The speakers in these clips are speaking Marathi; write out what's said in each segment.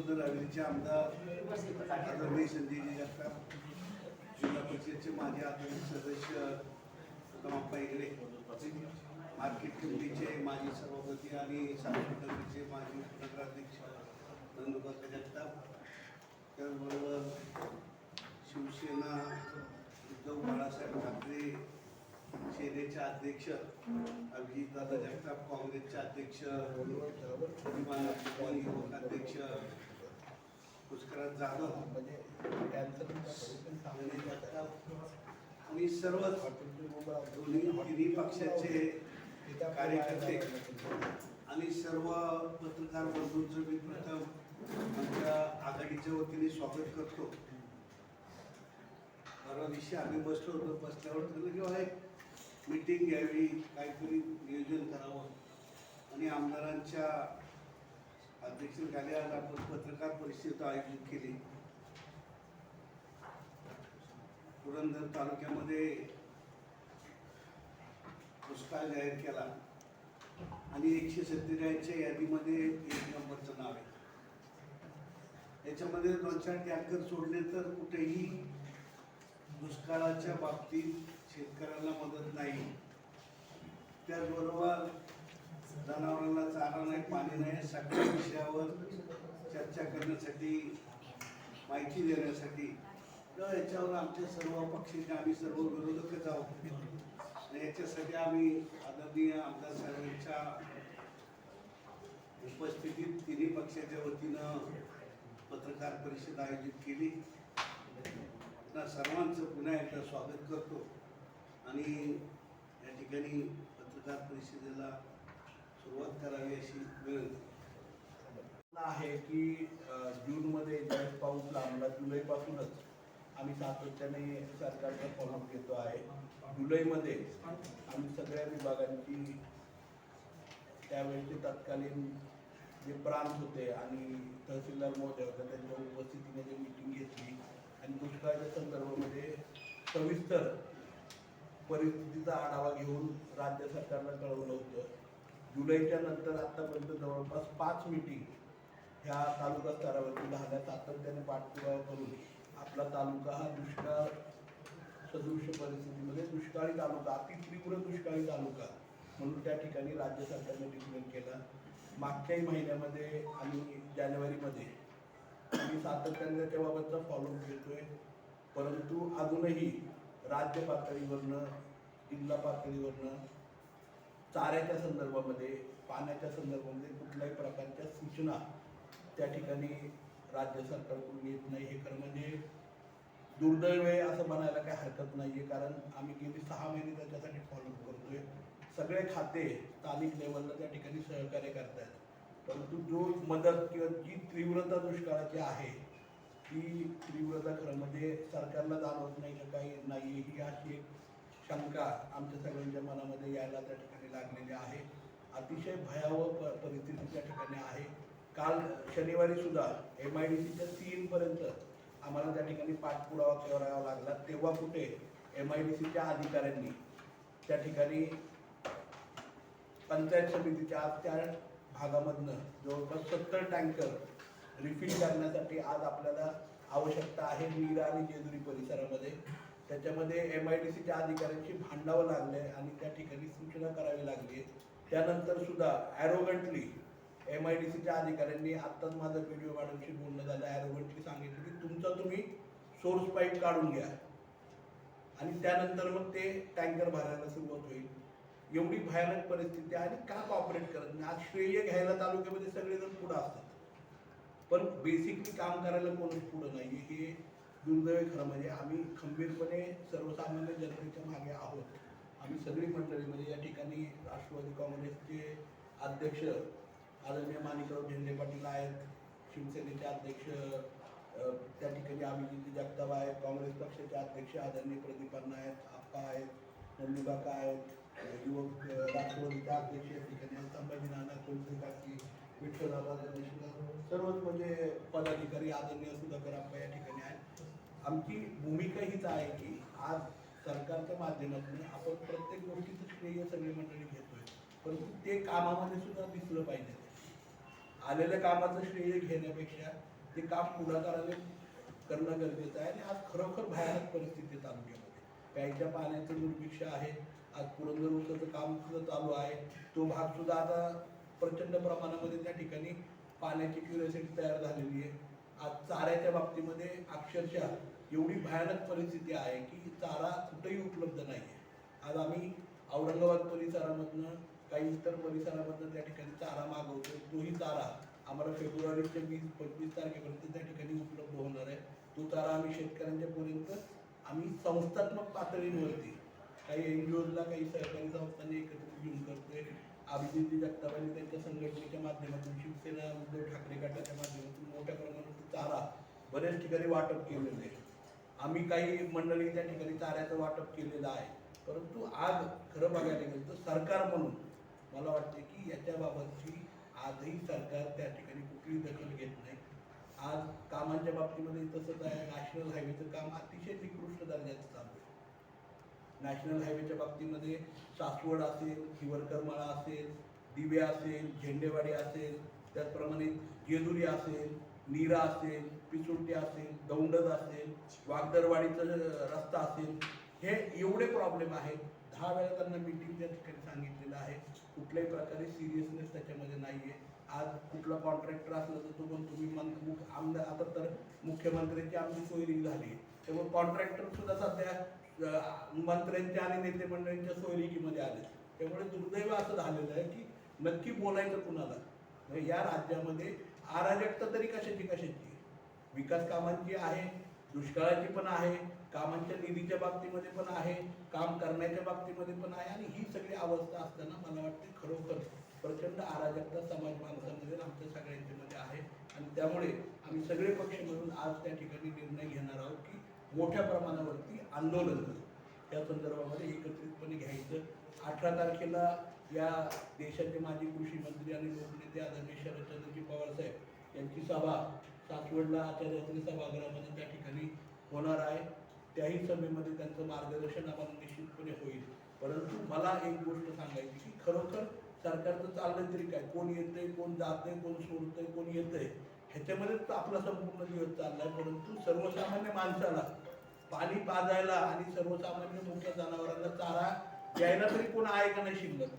पुरंदर हवेलीचे आमदार आदरणीय संजयजी जगताप, जिल्हा परिषदेचे माजी आदरणीय सदस्य उत्तमप्पा हेगडे, मार्केट कमिटीचे माजी सभापती आणि सांस्कृतिक माजी नगराध्यक्ष नंदुकाका जगताप, त्याचबरोबर शिवसेना उद्धव बाळासाहेब ठाकरे सेनेचे अध्यक्ष अभिजितदादा जगताप, काँग्रेसचे अध्यक्ष अध्यक्ष पुष्कराज जाधव आणि सर्व तिन्ही पक्षाचे कार्यकर्ते आणि सर्व पत्रकार बंधूंचं मी प्रथम आमच्या आघाडीच्या वतीने स्वागत करतो. परवा दिवशी आम्ही बसलो होतो, बसल्यावर ठरलं किंवा एक मीटिंग घ्यावी, काहीतरी नियोजन करावं आणि आमदारांच्या अध्यक्षतेखाली आज आपण पत्रकार परिषद आयोजित केली. पुरंदर तालुक्यामध्ये दुष्काळ जाहीर केला आणि 147च्या यादीमध्ये 1 नंबरचं नाव आहे. याच्यामध्ये 2-4 टँकर सोडले तर कुठेही दुष्काळाच्या बाबतीत शेतकऱ्यांना मदत नाही. त्याचबरोबर जनावरांना चारा नाही, पाणी नाही, सगळ्या विषयावर चर्चा करण्यासाठी, माहिती देण्यासाठी याच्यावर आमच्या सर्व पक्षाचे आम्ही सर्व विरोधकच आहोत. याच्यासाठी आम्ही आदरणीय आमदार साहेबांच्या उपस्थितीत तिन्ही पक्षाच्या वतीनं पत्रकार परिषद आयोजित केली. सर्वांचं पुन्हा एकदा स्वागत करतो आणि या ठिकाणी पत्रकार परिषदेला सुरुवात करावी अशी विनंती आहे की जूनमध्ये ज्यावेळेस पाऊस लागला, जुलैपासूनच आम्ही सातत्याने सरकारचा फॉलोअप घेतो आहे. जुलैमध्ये आम्ही सगळ्या विभागांची त्यावेळेचे तत्कालीन जे प्रांत होते आणि तहसीलदार महोदय होते त्यांच्या उपस्थितीने जे मीटिंग घेतली आणि दुष्काळाच्या संदर्भामध्ये सविस्तर परिस्थितीचा आढावा घेऊन राज्य सरकारला कळवलं होतं. जुलैच्या नंतर आत्तापर्यंत जवळपास 5 मीटिंग ह्या तालुका स्तरावरती झाल्या. सातत्याने पाठपुरावा करून आपला तालुका हा दुष्काळ सदृश्य परिस्थितीमध्ये दुष्काळी तालुका, अति तीव्र दुष्काळी तालुका म्हणून त्या ठिकाणी राज्य सरकारने डिक्लेअर केला. मागच्याही महिन्यामध्ये आणि जानेवारीमध्ये आम्ही सातत्याने त्याच्याबाबतचा फॉलोअप घेतोय. परंतु अजूनही राज्य पातळीवरनं, जिल्हा पातळीवरनं चाऱ्याच्या संदर्भामध्ये, पाण्याच्या संदर्भामध्ये कुठल्याही प्रकारच्या सूचना त्या ठिकाणी राज्य सरकारकडून येत नाही. हे खरं म्हणजे दुर्दैव आहे असं म्हणायला काही हरकत नाही आहे, कारण आम्ही गेली 6 महिने त्याच्यासाठी फॉलोअप करतोय. सगळे खाते स्थानिक लेवलला त्या ठिकाणी सहकार्य करतात. परंतु जो मदत किंवा जी तीव्रता दुष्काळाची आहे ती तीव्रता खरं म्हणजे सरकारला जाणवत नाही का काही नाही, ही अशी एक शंका आमच्या सगळ्यांच्या मनामध्ये यायला त्या ठिकाणी लागलेली आहे. अतिशय भयावह परिस्थिती त्या ठिकाणी आहे. काल शनिवारी सुद्धा MIDCच्या 3 पर्यंत आम्हाला त्या ठिकाणी पाठपुरावा करावा लागला. तेव्हा कुठे MIDCच्या अधिकाऱ्यांनी त्या ठिकाणी पंचायत समितीच्या त्या भागामधनं जवळपास 70 टँकर रिफिल करण्यासाठी आज आपल्याला आवश्यकता आहे नीरा आणि जेजुरी परिसरामध्ये. त्याच्यामध्ये MIDCच्या अधिकाऱ्यांशी भांडावं लागले आणि त्या ठिकाणी सूचना करावी लागली. त्यानंतर सुद्धा ॲरोगंटली MIDCच्या अधिकाऱ्यांनी, आत्ताच माझं व्हिडिओ मॅडमशी बोलणं झालं, ॲरोगंटली सांगितलं की तुमचा तुम्ही सोर्स पाईप काढून घ्या आणि त्यानंतर मग ते टँकर भरायला सुरुवात होईल. एवढी भयानक परिस्थिती आहे आणि का कॉपरेट करत नाही? आज श्रेय घ्यायला तालुक्यामध्ये सगळेजण पुढं असतात, पण बेसिकली काम करायला कोणच पुढं नाही. हे दुर्दैव खरं म्हणजे. आम्ही खंबीरपणे सर्वसामान्य जनतेच्या मागे आहोत. आम्ही सगळी मंडळी म्हणजे या ठिकाणी राष्ट्रवादी काँग्रेसचे अध्यक्ष आदरणीय माणिकराव झेंडे पाटील आहेत, शिवसेनेचे अध्यक्ष त्या ठिकाणी अभिजित जगताप आहेत, काँग्रेस पक्षाचे अध्यक्ष आदरणीय प्रदीपांना आहेत, आप्पा आहेत, नंदुकाका आहेत, युवक राष्ट्रवादीचे अध्यक्ष या ठिकाणी संभाजी नाना कोलतेकाकी, विठ्ठलदादा सर्वच म्हणजे पदाधिकारी आदरणीय सुधाकर आप्पा या ठिकाणी आहेत. आमची भूमिका हीच आहे की आज सरकारच्या माध्यमातून आपण प्रत्येक गोष्टीचं श्रेय सगळी मंडळी घेतोय, परंतु ते कामामध्ये सुद्धा दिसलं पाहिजे. आलेल्या कामाचं श्रेय घेण्यापेक्षा ते काम पुढाकाराने करणं गरजेचं आहे. आणि आज खरोखर भयानक परिस्थिती आहे तालुक्यामध्ये. प्यायच्या पाण्याचं दुर्भिक्ष आहे. आज पुरंदर उसाचं काम सुद्धा चालू आहे. तो भाग सुद्धा आता प्रचंड प्रमाणामध्ये त्या ठिकाणी पाण्याची क्युरिओसिटी तयार झालेली आहे. आज चाऱ्याच्या बाबतीमध्ये अक्षरशः एवढी भयानक परिस्थिती आहे की चारा कुठेही उपलब्ध नाही आहे. आज आम्ही औरंगाबाद परिसरामधनं काही इतर परिसरामधनं त्या ठिकाणी चारा मागवतो. तोही चारा आम्हाला फेब्रुवारीच्या 20-25 तारखेपर्यंत त्या ठिकाणी उपलब्ध होणार आहे. तो चारा आम्ही शेतकऱ्यांच्या पर्यंत आम्ही संस्थात्मक पातळीवरती काही NGOजला काही सहकारी संस्थांनी एकत्रित घेऊन करतोय. अभिजित जगतापांनी त्यांच्या संघटनेच्या माध्यमातून, शिवसेना उद्धव ठाकरे गटाच्या माध्यमातून मोठ्या प्रमाणात चारा बऱ्याच ठिकाणी वाटप केलेलं आहे. आम्ही काही मंडळी त्या ठिकाणी चाऱ्याचं वाटप केलेलं आहे. परंतु आज खरं बघायला गेलं तर सरकार म्हणून मला वाटते की याच्याबाबतची आजही सरकार त्या ठिकाणी कुठलीही दखल घेत नाही. आज कामांच्या बाबतीमध्ये तसंच आहे. नॅशनल हायवेचं काम अतिशय निकृष्ट दर्जाचं चालू आहे. नॅशनल हायवेच्या बाबतीमध्ये सासवड असेल, हिवरकरमाळा असेल, दिवे असेल, झेंडेवाडी असेल, त्याचप्रमाणे जेजुरी असेल, नीरा असेल, पिसुर्टी असेल, दौंडद असेल, वागदरवाडीचा रस्ता असेल, हे एवढे प्रॉब्लेम आहेत. 10 वेळा त्यांना मीटिंग त्या ठिकाणी सांगितलेलं आहे. कुठल्याही प्रकारे सिरियसनेस त्याच्यामध्ये नाही आहे. आज कुठला कॉन्ट्रॅक्टर असला तर तो पण तुम्ही आमदार आता तर मुख्यमंत्र्यांची आमची सोयरी झाली, त्यामुळे कॉन्ट्रॅक्टर सुद्धा सध्या मंत्र्यांच्या आणि नेते मंडळींच्या सोयरिकीमध्ये आले. त्यामुळे दुर्दैव असं झालेलं आहे की नक्की बोलायचं कुणाला. म्हणजे या राज्यामध्ये अराजकता तरी कशाची विकास कामांची आहे, दुष्काळाची पण आहे, कामांच्या निधीच्या बाबतीमध्ये पण आहे, काम करण्याच्या बाबतीमध्ये पण आहे. आणि ही सगळी अवस्था असताना मला वाटते खरोखर प्रचंड अराजकता समाज माणसामध्ये आमच्या सगळ्यांच्या मध्ये आहे. आणि त्यामुळे आम्ही सगळे पक्ष मिळून आज त्या ठिकाणी निर्णय घेणार आहोत की मोठ्या प्रमाणावरती आंदोलन त्या संदर्भामध्ये एकत्रितपणे घ्यायचं. 18 तारखेला या देशाचे माजी कृषी मंत्री आणि लोकनेते आदरणीय शरदचंद्रजी पवार साहेब यांची सभा सासवडला आचार्य सभागृहामध्ये त्या ठिकाणी होणार आहे. त्याही सभेमध्ये त्यांचं मार्गदर्शन आम्हाला निश्चितपणे होईल. परंतु मला एक गोष्ट सांगायची की खरोखर सरकारचं चाललंय तरी काय, कोण येतंय, कोण जातंय, कोण सोडतंय, कोण येतंय, ह्याच्यामध्येच आपला संपूर्ण दिवस चाललाय. परंतु सर्वसामान्य माणसाला पाणी पाजायला आणि सर्वसामान्य मोठ्या जनावरांना चारा द्यायला तरी कोण आहे का नाही शिल्लक,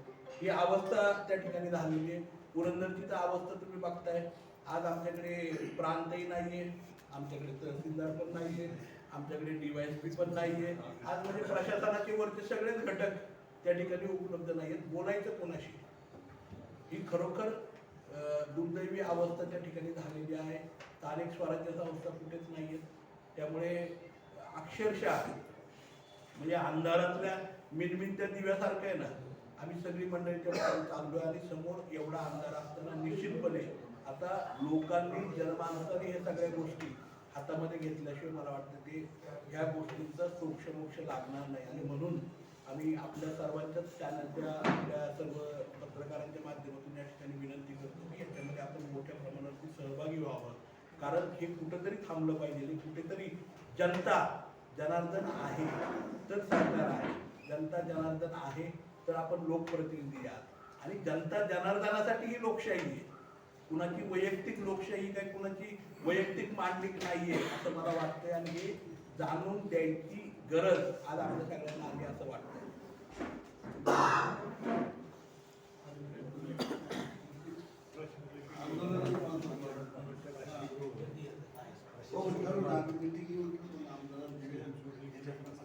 ही अवस्था त्या ठिकाणी झालेली आहे. पुरंदरची तर अवस्था तुम्ही बघताय. आज आमच्याकडे प्रांतही नाहीये, आमच्याकडे तहसीलदार पण नाहीये, आमच्याकडे DYSP पण नाहीये. आज म्हणजे प्रशासनाचे वरचे सगळेच घटक त्या ठिकाणी उपलब्ध नाहीयेत. बोलायचं कोणाशी, ही खरोखर दुर्दैवी अवस्था त्या ठिकाणी झालेली आहे. स्थानिक स्वराज्य संस्था कुठेच नाहीयेत. त्यामुळे अक्षरशः म्हणजे अंधारातल्या मिनमिनत्या दिव्यासारखं आहे ना, आम्ही सगळी मंडळीच्या चाललोय. आणि समोर एवढा अंधार असताना निश्चितपणे आता लोकांनी, जनमानसाने हे सगळ्या गोष्टी हातामध्ये घेतल्याशिवाय मला वाटतं ते ह्या गोष्टींचा सोक्ष लागणार नाही. आणि म्हणून आम्ही आपल्या सर्वांच्याच चॅनलच्या, आपल्या सर्व पत्रकारांच्या माध्यमातून या ठिकाणी विनंती करतो की याच्यामध्ये आपण मोठ्या प्रमाणावरती सहभागी व्हावं. कारण हे कुठंतरी थांबलं पाहिजे. कुठेतरी जनता जनार्दन आहे तर सरकार आहे, जनता जनार्दन आहे तर आपण लोकप्रतिनिधी आहात. आणि जनता जनार्दनासाठी ही लोकशाही आहे. कुणाची वैयक्तिक लोकशाही काय, कुणाची वैयक्तिक मांडलिक नाहीये असं मला वाटतंय. आणि हे जाणून द्यायची गरज आज आपल्या सगळ्यांना आली असं वाटतंय.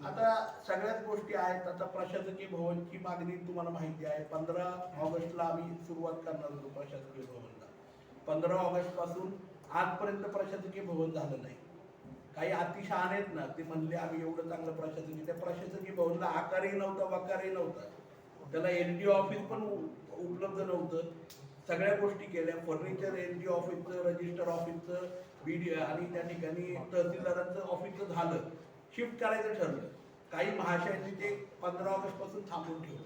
आता सगळ्याच गोष्टी आहेत. आता प्रशासकीय भवनची मागणी तुम्हाला माहिती आहे. 15 ऑगस्टला आम्ही सुरुवात करणार होतो प्रशासकीय भवनला. 15 ऑगस्ट पासून आजपर्यंत प्रशासकीय भवन झालं नाही. काही अतिशहाणे आहेत ना, ते म्हणले आम्ही एवढं चांगलं प्रशासकीय, त्या प्रशासकीय भवनला आकारही नव्हता, वकारही नव्हता. त्याला NGO ऑफिस पण उपलब्ध नव्हतं. सगळ्या गोष्टी केल्या. फर्निचर NGO ऑफिसचं, रजिस्टर ऑफिसचं, BD आणि त्या ठिकाणी तहसीलदारांचं ऑफिसचं झालं, शिफ्ट करायचं ठरलं. काही महाशयांनी ते 15 ऑगस्ट पासून थांबवून ठेवलं.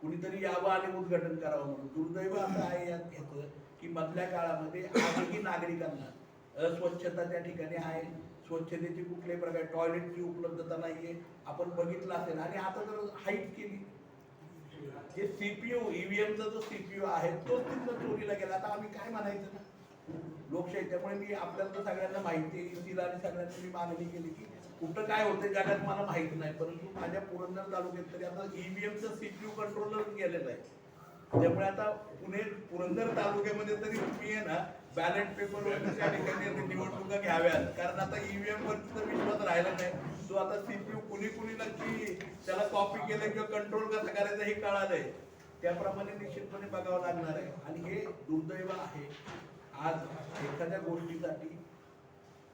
कुणीतरी यावं आणि उद्घाटन करावं म्हणून. दुर्दैव असं आहे यात घेतलं की मधल्या काळामध्ये आजही नागरिकांना अस्वच्छता त्या ठिकाणी आहे. स्वच्छतेची कुठल्याही प्रकारे टॉयलेटची उपलब्धता नाहीये, आपण बघितलं असेल. आणि आता जर हाईट केली, जे CPU EVMचा जो CPU आहे तोच तिथं चोरीला गेला. आता आम्ही काय म्हणायचं ना, लोकशाही. त्यामुळे मी आपल्याला तर सगळ्यांना माहिती आहे, येथील आणि सगळ्यांनी मी मागणी केली की कुठं काय होतं जगात मला माहित नाही, परंतु माझ्या पुरंदर तालुक्यात तरी आता ईव्हीएमचं सीपीयू कंट्रोलर गेलेलं आहे. त्यामुळे आता पुरंदर तालुक्यामध्ये तरी तुम्ही आहे ना बॅलेट पेपरवर त्या ठिकाणी निवडणुका घ्याव्यात, कारण आता ईव्हीएम वरती तर विश्वास राहिला नाही. तो आता सीपीयू कुणी नक्की त्याला कॉपी केलं किंवा कंट्रोल कसं करायचं हे कळालंय, त्याप्रमाणे निश्चितपणे बघावं लागणार आहे. आणि हे दुर्दैव आहे, आज एखाद्या गोष्टीसाठी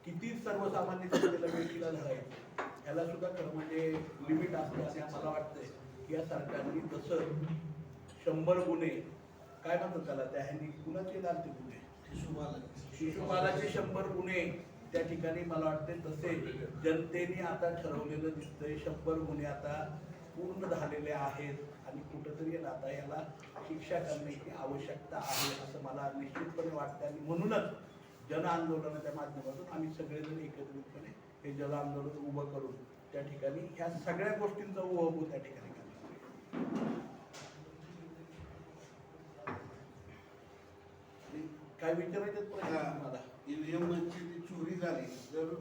किती सर्वसामान्य जनतेला वेळीला धरायचं, ह्याला सुद्धा खरं म्हणजे लिमिट असते. आणि मला वाटतंय की या सरकारने जसं 100 गुन्हे काय म्हणतात त्याला, त्या ह्यांनी कुणाचे लागते गुन्हे, शिशुपालाचे 100 गुन्हे त्या ठिकाणी मला वाटते तसे जनतेने आता ठरवलेलं दिसतंय. 100 गुन्हे आता पूर्ण झालेले आहेत आणि कुठंतरी आता याला शिक्षा करण्याची आवश्यकता आहे असं मला निश्चितपणे वाटतं. आणि म्हणूनच जन आंदोलनाच्या माध्यमातून आम्ही सगळेजण एकत्रितपणे हे जन आंदोलन उभं करून त्या ठिकाणी ह्या सगळ्या गोष्टींचा उभं त्या ठिकाणी करणार. काय विचारायचं तुम्हाला? ईव्हीएमची जी चोरी झाली, जर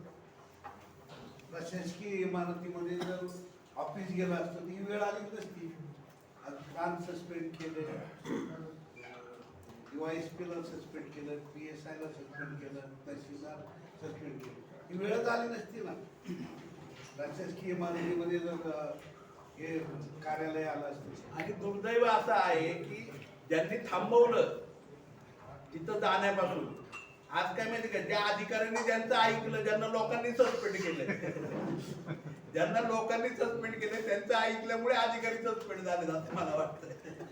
प्रशासकीय इमारतीमध्ये जर ऑफिस गेलं असतं ती वेळ आली नसती. कान सस्पेंड केले, DYSPला सस्पेंड केलं, PSIला सस्पेंड केलं, तहसीलदार सस्पेंड केलं, ही वेळच आली नसती ना. प्रशासकीय इमारतीमध्ये जर हे कार्यालय आलं असतं. आणि दुर्दैव असं आहे की ज्यांनी थांबवलं तिथं जाण्यापासून, आज काय माहिती का, ज्या अधिकाऱ्यांनी ज्यांचं ऐकलं, ज्यांना लोकांनी सस्पेंड केलं ज्यांना लोकांनी सस्पेंड केले त्यांचं ऐकल्यामुळे अधिकारी सस्पेंड झाले असं मला वाटतं.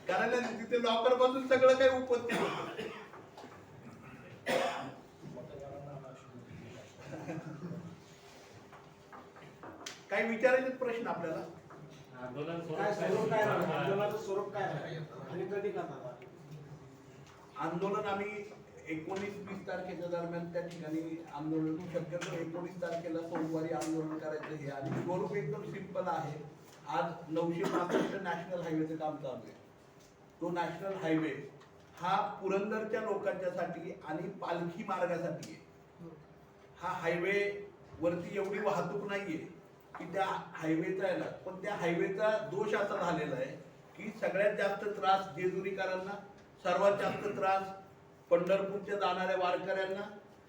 कारण तिथे लॉकर पासून सगळं काही उपस्थित होतं. काही विचारायचे प्रश्न आपल्याला? आंदोलन आम्ही 19-20 तारखेच्या दरम्यान त्या ठिकाणी आंदोलन शक्यतो 19 तारखेला सोमवारी आंदोलन करायचं हे. आणि स्वरूप एकदम सिंपल आहे. आज 965 नॅशनल हायवेचं काम चालू आहे. तो नॅशनल हायवे हा पुरंदरच्या लोकांच्यासाठी आणि पालखी मार्गासाठी आहे. हा हायवे वरती एवढी वाहतूक नाहीये की त्या हायवेचा आहे ना, पण त्या हायवेचा दोष असा झालेला आहे की सगळ्यात जास्त त्रास जेजुरीकरांना, सर्वात जास्त त्रास पंढरपूरच्या जाणाऱ्या वारकऱ्यांना,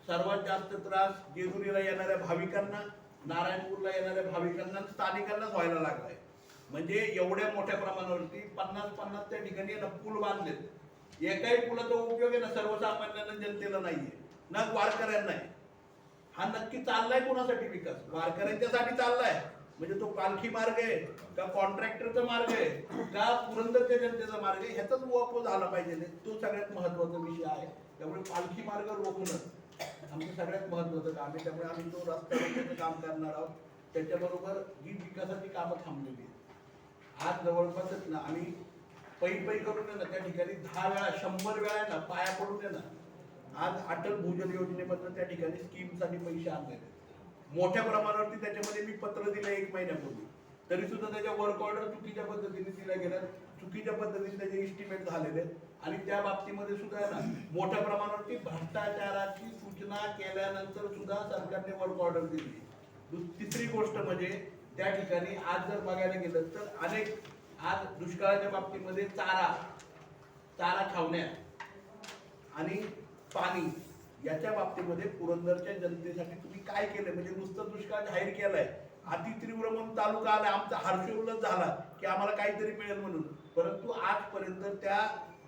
सर्वात जास्त त्रास जेजुरीला येणाऱ्या भाविकांना, नारायणपूरला येणाऱ्या भाविकांना, स्थानिकांनाच व्हायला लागलाय. म्हणजे एवढ्या मोठ्या प्रमाणावरती 50-50 त्या ठिकाणी ना पूल बांधलेत. एकाही पुलाचा उपयोग आहे ना सर्वसामान्यांना जनतेला नाहीये, ना वारकऱ्यांना आहे. हा नक्की चाललाय कोणासाठी विकास? वारकऱ्यांच्यासाठी चाललाय. म्हणजे तो पालखी मार्ग आहे का कॉन्ट्रॅक्टरचा मार्ग आहे का पुरंदरच्या जनतेचा मार्ग आहे, ह्याचाच वापर झाला पाहिजे. तो सगळ्यात महत्वाचा विषय आहे. त्यामुळे पालखी मार्ग रोखणं आमचं सगळ्यात महत्वाचं काम आहे. त्यामुळे आम्ही तो रस्ता रोखण्याचं काम करणार आहोत. त्याच्याबरोबर जी विकासाची कामं थांबलेली आहेत, आज जवळपासच ना आम्ही पै करून ना त्या ठिकाणी 10 वेळा 100 वेळा ना पाया पडून ना आज अटल भूजल योजनेमधून त्या ठिकाणी स्कीमसाठी पैसे आणलेले मोठ्या प्रमाणावरती. त्याच्यामध्ये मी पत्र दिलं 1 महिन्यापूर्वी, तरी सुद्धा त्याच्या वर्क ऑर्डर चुकीच्या पद्धतीने दिल्या गेल्या, चुकीच्या पद्धतीने त्याचे इस्टिमेट झालेले. आणि त्या बाबतीमध्ये सुद्धा आहे ना मोठ्या प्रमाणावरती भ्रष्टाचाराची सूचना केल्यानंतर सुद्धा सरकारने वर्क ऑर्डर दिली. तिसरी गोष्ट म्हणजे त्या ठिकाणी आज जर बघायला गेलं तर अनेक आज दुष्काळाच्या बाबतीमध्ये चारा छावण्या आणि पाणी याच्या बाबतीमध्ये पुरंदरच्या जनतेसाठी तुम्ही काय केलं? म्हणजे नुसतं दुष्काळ जाहीर केलाय, अतितीव्र म्हणून तालुका आला, आमचा हर्षोल्लास झाला की आम्हाला काहीतरी मिळेल म्हणून, परंतु आजपर्यंत त्या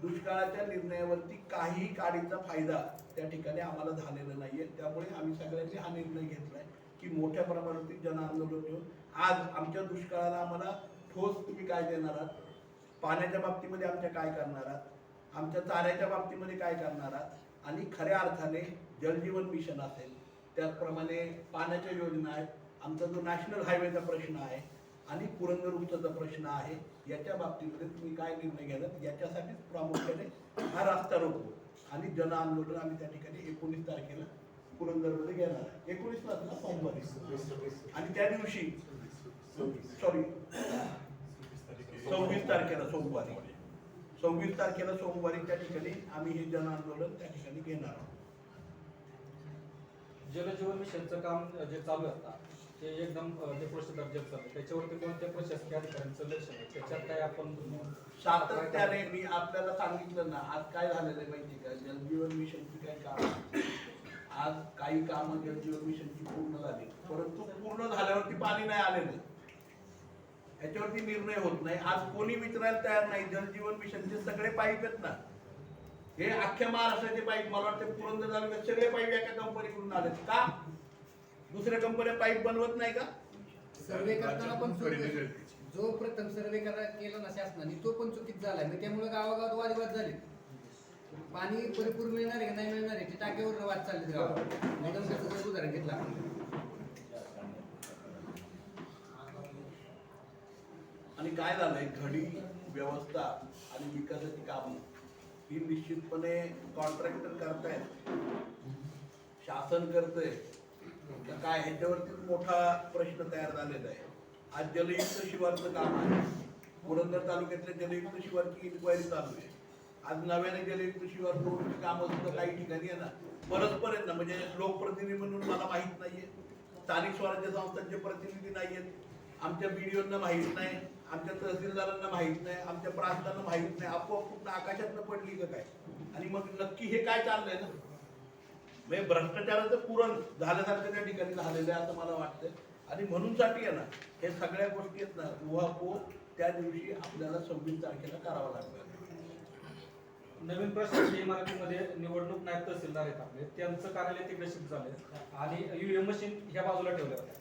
दुष्काळाच्या निर्णयावरती काही काडीचा फायदा त्या ठिकाणी आम्हाला झालेला नाहीये. त्यामुळे आम्ही सगळ्यांनी हा निर्णय घेतलाय की मोठ्या प्रमाणावरती जन आंदोलन घेऊन आज आमच्या दुष्काळाला आम्हाला ठोस तुम्ही काय देणार आहात, पाण्याच्या बाबतीमध्ये आमच्या काय करणार आहात, आमच्या चाऱ्याच्या बाबतीमध्ये काय करणार आहात, आणि खऱ्या अर्थाने जलजीवन मिशन असेल, त्याचप्रमाणे पाण्याच्या योजना आहेत, आमचा जो नॅशनल हायवेचा प्रश्न आहे आणि पुरंदर उपसाचा प्रश्न आहे, याच्या बाबतीमध्ये तुम्ही काय निर्णय घ्याल याच्यासाठीच प्रामुख्याने हा रस्ता रोको आणि जन आंदोलन आम्ही त्या ठिकाणी 19 तारखेला पुरंदरमध्ये घेणार आहे. 19लाच ना सोमवारी, आणि त्या दिवशी 26 तारखेला सोमवारी 26 तारखेला सोमवारी त्या ठिकाणी आम्ही हे जन आंदोलन त्या ठिकाणी घेणार आहोत. जलजीवन मिशनचं काम जे चालू आहे आता ते एकदम निकृष्ट दर्जाचं चालू आहे. त्याच्यावरती कोणत्या प्रशासकीय अधिकाऱ्यांचं लक्ष नाही. त्याच्यात काय आपण सातत्याने मी आपल्याला सांगितलं ना, आज काय झालेलं आहे माहिती का, जलजीवन मिशनची काही काम, आज काही कामं जलजीवन मिशनची पूर्ण झाली, परंतु पूर्ण झाल्यावरती पाणी नाही आलेलं, याच्यावरती निर्णय होत नाही. आज कोणी विचारायला तयार नाही. जलजीवन मिशनचे सगळे पाईप आहेत ना, हे अख्ख्या महाराष्ट्राचे पाईप, मला वाटतं पुरंदर तालुक्यात सगळे पाईप एका कंपनीकडून आले. का दुसऱ्या कंपन्या पाईप बनवत नाही का? सर्वे करताना पण जो प्रथम सर्वे केला ना शासनाने तो पण चुकीच झालाय. मग त्यामुळे गावागावात वादविवाद झाले. पाणी परिपूर्ण मिळणार आहे की नाही मिळणार आहे ते टाक्यावर वाद चालले गावात. मैदानाचं जर उदाहरण घेतलं आपण. आणि काय झालंय, घडी व्यवस्था आणि विकासाची कामं ही निश्चितपणे कॉन्ट्रॅक्टर करतायत, शासन करतंय का काय, ह्याच्यावरती मोठा प्रश्न तयार झालेला आहे. आज जलयुक्त शिवारचं काम आहे. पुरंदर तालुक्यातल्या जलयुक्त शिवारची इन्क्वायरी चालू आहे. आज नव्याने जलयुक्त शिवार रोडची कामं सुद्धा काही ठिकाणी आहे ना, परस्पर आहेत ना, म्हणजे लोकप्रतिनिधी म्हणून मला माहित नाहीये, स्थानिक स्वराज्य संस्थांचे प्रतिनिधी नाहीयेत, आमच्या बीडीओंना माहित नाही, आमच्या तहसीलदारांना माहित नाही, आमच्या प्रांतांना माहित नाही, आपोआप कुठं आकाशातनं पडली का काय. आणि मग नक्की हे काय चाललंय ना, म्हणजे भ्रष्टाचाराचं पुरण झाल्यासारखं त्या ठिकाणी झालेलं आहे असं मला वाटतं. आणि म्हणून साठी आहे ना, हे सगळ्या गोष्टी आहेत ना, उहापोह त्या दिवशी आपल्याला 26 तारखेला करावं लागणार. नवीन प्रशासकीय इमारतीमध्ये निवडणूक नायब तहसीलदार आहेत आपले, त्यांचं कार्यालय तिकडे शिफ्ट झालंय आणि ईव्हीएम मशीन ह्या बाजूला ठेवल्या होत्या.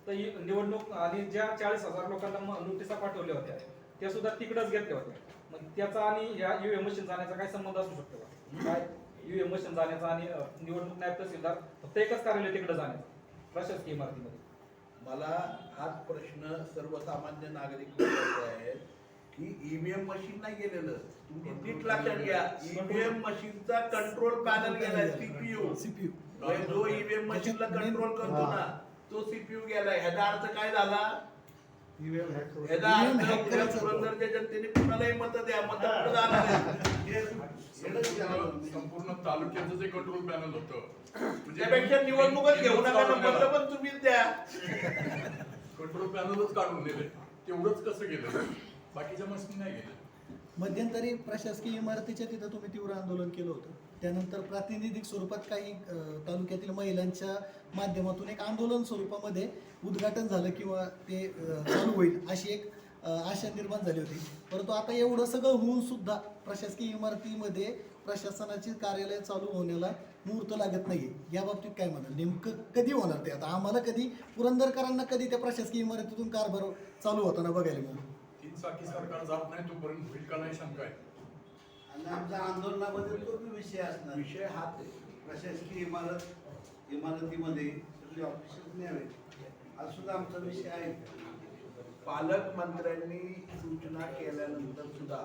तर निवडणूक आणि ज्या 40,000 लोकांना नोटिसा पाठवल्या होत्या त्या सुद्धा तिकडेच घेतल्या होत्या. मग त्याचा आणि ह्या ईव्हीएम मशीन जाण्याचा काय संबंध असू शकतो का? काय ईव्हीएम मशीन जाण्याचा आणि निवडणूक नायब तहसीलदार फक्त एकच कार्यालय तिकडे जाण्याचा प्रशासकीय इमारतीमध्ये? मला हाच प्रश्न सर्वसामान्य नागरिक विचारत आहेत की ईव्हीएम मशीन नाही गेलेलं, तुम्ही नीट लक्षात घ्या, ईव्हीएम मशीनचा कंट्रोल पॅनल गेलाय, सीपीयू. जो ईव्हीएम मशीनला कंट्रोल करतो ना तो सीपीयू गेलाय. ह्याचा अर्थ काय झाला? ह्याचा अर्थ उद्या पुरंदरच्या जनतेने कुणालाही मत द्या, मत कुठं जाणार आहे? संपूर्ण तालुक्याचं जे कंट्रोल पॅनल होतं, त्यापेक्षा निवडणूकच घेऊ नका, मत पण तुम्हीच द्या. कंट्रोल पॅनलच काढून दिले. तेवढंच कसं गेलं, बाकीच्या मशीन नाही गेल्या. मध्यंतरी प्रशासकीय इमारतीच्या तिथं तुम्ही तीव्र आंदोलन केलं होतं. त्यानंतर प्रातिनिधिक स्वरूपात काही तालुक्यातील महिलांच्या माध्यमातून एक आंदोलन स्वरूपामध्ये उद्घाटन झालं किंवा ते चालू होईल अशी एक आशा निर्माण झाली होती. परंतु आता एवढं सगळं होऊन सुद्धा प्रशासकीय इमारतीमध्ये प्रशासनाची कार्यालय चालू होण्याला मुहूर्त लागत नाहीये. या बाबतीत काय म्हणाल, नेमकं कधी होणार ते? आता आम्हाला कधी, पुरंदरकरांना कधी त्या प्रशासकीय इमारतीतून कारभार चालू होताना बघायला मिळालं? 3 चाकी सरकार जात नाही तोपर्यंत होईल का नाही शंका आहे. आणि आमच्या आंदोलनामध्ये तो बी विषय असणार. विषय हाच आहे. प्रशासकीय इमारतीमध्ये सगळे ऑफिसेस न्यावे हा सुद्धा आमचा विषय आहे. पालकमंत्र्यांनी सूचना केल्यानंतर सुद्धा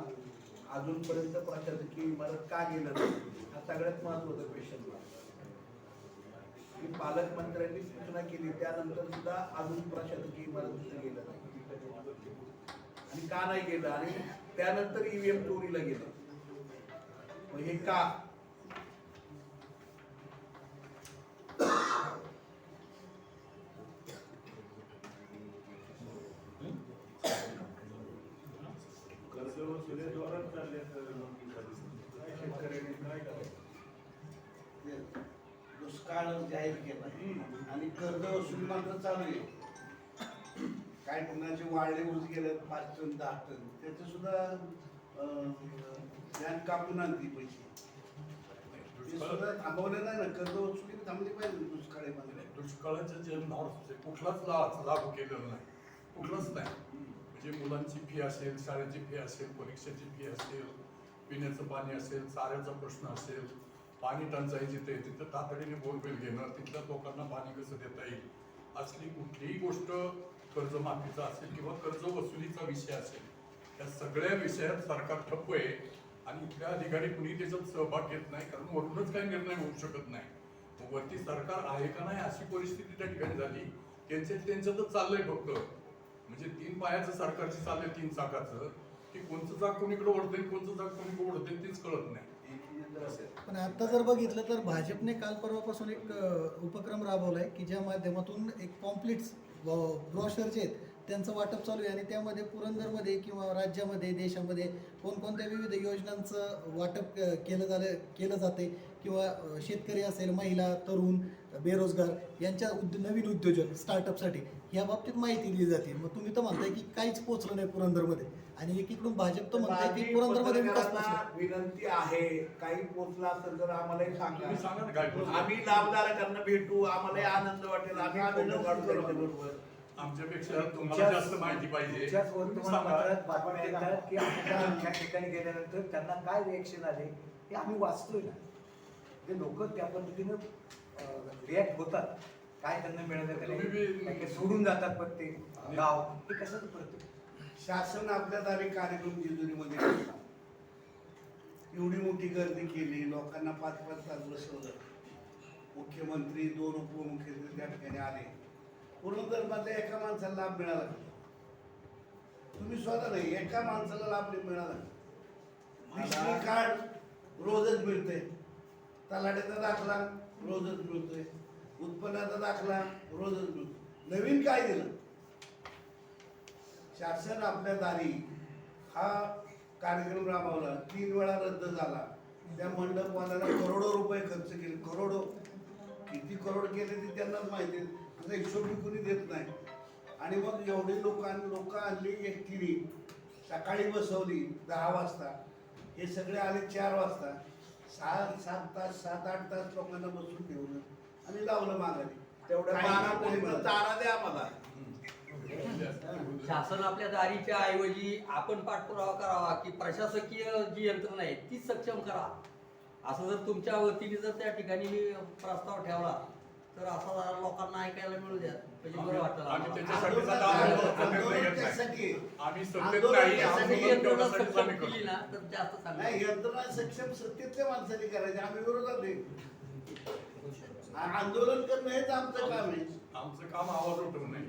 अजूनपर्यंत प्रशासकीय इमारत का गेलं नाही, हा सगळ्यात महत्त्वाचा क्वेश्चन की पालकमंत्र्यांनी सूचना केली त्यानंतर सुद्धा अजून प्रशासकीय इमारतीचं गेलं नाही. आणि का नाही गेलं, आणि त्यानंतर ईव्हीएम चोरीला गेलं, मग हे का? दुष्काळ जाहीर केला आणि कर्ज वसुली मात्र चालू आहे. काय कोणाचे वाढले ऊस गेले 5 टन 10 टन, त्याचे सुद्धा बँक कापून आणते पैसे. ते सुद्धा थांबवले नाही ना, कर्ज वसुली थांबली पाहिजे दुष्काळामध्ये. दुष्काळाचं जे नॉर्थ कुठलाच लागू केलेलं नाही, कुठलंच नाही. म्हणजे मुलांची फी असेल, शाळेची फी असेल, परीक्षेची फी असेल, पिण्याचं पाणी असेल, चाऱ्याचा प्रश्न असेल, पाणी टंचाई जिथे तिथं तातडीने बोरवेल घेणं, तिथल्या लोकांना पाणी कसं देता येईल, असली कुठलीही गोष्ट कर्जमाफीचा असेल किंवा कर्ज वसुलीचा विषय असेल, या सगळ्या विषयात सरकार ठप्प आहे. आणि इथल्या अधिकारी कुणी त्याच्यात सहभाग घेत नाही, कारण वरूनच काही निर्णय होऊ शकत नाही. मग वरती सरकार आहे का नाही अशी परिस्थिती त्या ठिकाणी झाली. त्यांच्यातच चाललंय फक्त, म्हणजे 3 पायाचं सरकारची चाललंय, 3 चाकाचं, की कोणचं चाक कोणीकडे ओढते, कोणचं चाक कोणीकडे ओढते तेच कळत नाही. पण आता जर बघितलं तर भाजपने काल परवापासून एक उपक्रम राबवलाय की ज्या माध्यमातून एक पॉम्पलेट्स ब्रॉशर जे आहेत त्यांचं वाटप चालू आहे आणि त्यामध्ये पुरंदरमध्ये किंवा राज्यामध्ये देशामध्ये कोणकोणत्या विविध योजनांचं वाटप केलं जाते किंवा शेतकरी असेल, महिला, तरुण, बेरोजगार यांच्या नवीन उद्योजक स्टार्टअपसाठी या बाबतीत माहिती दिली जाते. मग तुम्ही तर म्हणताय की काहीच पोहोचलं नाही पुरंदरमध्ये आणि एकीकडून भाजप तर म्हणताय की पुरंदरमध्ये विकास पोहोचला. विनंती आहे, काही पोचला असेल तर आम्हालाही तुम्ही सांगा सांगा. ना काय पोचलं. आम्ही लाभधारकांना भेटू, आम्हालाही आनंद वाटेल, आम्ही फोटो काढू त्यांच्याबरोबर. आमच्यापेक्षा तुम्हाला जास्त माहिती पाहिजे. तुमच्याच तुम्ही वर्तमानपत्रात सांगा. बातम्या येतात की त्या ठिकाणी गेल्यानंतर त्यांना काय रिएक्शन आले हे आम्ही वाचतोय ना. ते लोक त्या पद्धतीनं रिॲक्ट होतात. काय त्यांना मिळालं तुम्ही नाही, काही सोडून जातात प्रत्येक गाव. हे कसं करतो? शासन आपल्या दारी कार्यक्रम जेजुरीमध्ये केला. एवढी मोठी गर्दी केली, लोकांना 5-5 तास बसवलं. मुख्यमंत्री, 2 उपमुख्यमंत्री त्या ठिकाणी आले. पुरंदरमध्ये एका माणसाला लाभ मिळाला का? तुम्ही स्वतः नाही, एका माणसाला लाभ मिळाला. डिस्ट्रिक्ट कार्ड रोजच मिळते, तलाट्याचा दाखला रोजच मिळतोय, उत्पन्नाचा दाखला रोजच मिळतो. नवीन काय दिलं? शासन आपल्या दारी हा कार्यक्रम राबवला, 3 वेळा रद्द झाला. त्या मंडपवाल्याला करोडो रुपये खर्च केले, करोडो. किती करोड केले ते त्यांनाच माहिती आहे. आता हिशोब कोणी देत नाही. आणि मग एवढी लोक आणली एकटीने, सकाळी बसवली 10 वाजता, हे सगळे आले 4 वाजता. 7 तास 7-8 तास लोकांना बसून ठेवलं आणि लावलं मागाने. तेवढ्या काही नाही बारा मिळालं. चारा द्या आम्हाला. शासन आपल्या दारीच्या ऐवजी आपण पाठपुरावा करावा की प्रशासकीय जी यंत्रणा आहे ती सक्षम करा. असं जर तुमच्या वतीने जर त्या ठिकाणी प्रस्ताव ठेवला तर असा जरा लोकांना ऐकायला मिळू द्या, म्हणजे बरं वाटेल आम्ही आम्हाला. त्याच्यासाठी आता आंदोलन निर्णय घेत नाही. त्यासाठी आम्ही सत्तेत आंदोलन नाही, त्यासाठी आंदोलन यंत्रणा तेवढ्यासाठीच सक्षम आम्ही करतो. केली ना तर जास्त चांगलं. नाही, यंत्रणा सक्षम सत्तेतल्या माणसाने करायचे, आम्ही विरोधात नाही. आंदोलन करणं हेच आमचं काम आहे. आमचं काम आवाज उठवून नाही.